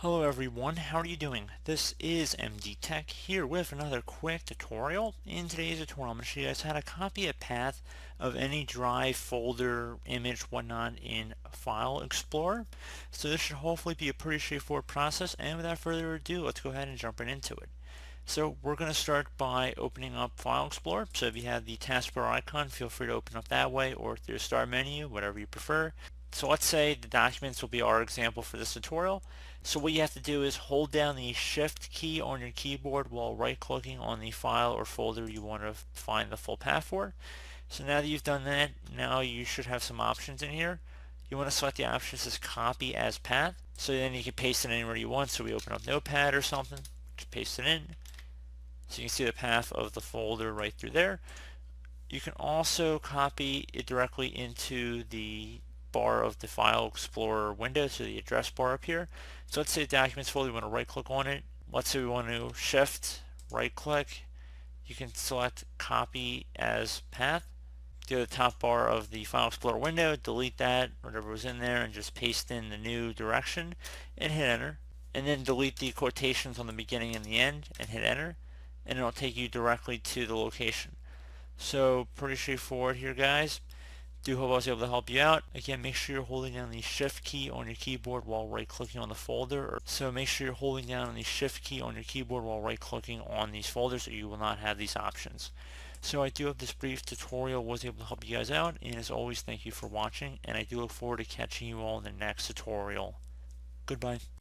Hello everyone, how are you doing? This is MD Tech here with another quick tutorial. In today's tutorial, I'm going to show you guys how to copy a path of any drive, folder, image, whatnot in File Explorer. So this should hopefully be a pretty straightforward process, and without further ado, let's go ahead and jump right into it. So we're going to start by opening up File Explorer. So if you have the taskbar icon, feel free to open up that way or through the start menu, whatever you prefer. So let's say the documents will be our example for this tutorial. So what you have to do is hold down the Shift key on your keyboard while right-clicking on the file or folder you want to find the full path for. So now that you've done that, now you should have some options in here. You want to select the options as copy as path. So then you can paste it anywhere you want. So we open up Notepad or something, just paste it in. So you can see the path of the folder right through there. You can also copy it directly into the bar of the File Explorer window, so the address bar up here. So let's say the documents folder, we want to right click on it. Let's say we want to shift, right click. You can select copy as path. Go to the top bar of the File Explorer window, delete that, whatever was in there, and just paste in the new direction and hit enter. And then delete the quotations on the beginning and the end and hit enter. And it'll take you directly to the location. So pretty straightforward here, guys. Do hope I was able to help you out. Again, make sure you're holding down the Shift key on your keyboard while right-clicking on the folder. So make sure you're holding down the Shift key on your keyboard while right-clicking on these folders, or you will not have these options. So I do hope this brief tutorial was able to help you guys out, and as always, thank you for watching, and I do look forward to catching you all in the next tutorial. Goodbye.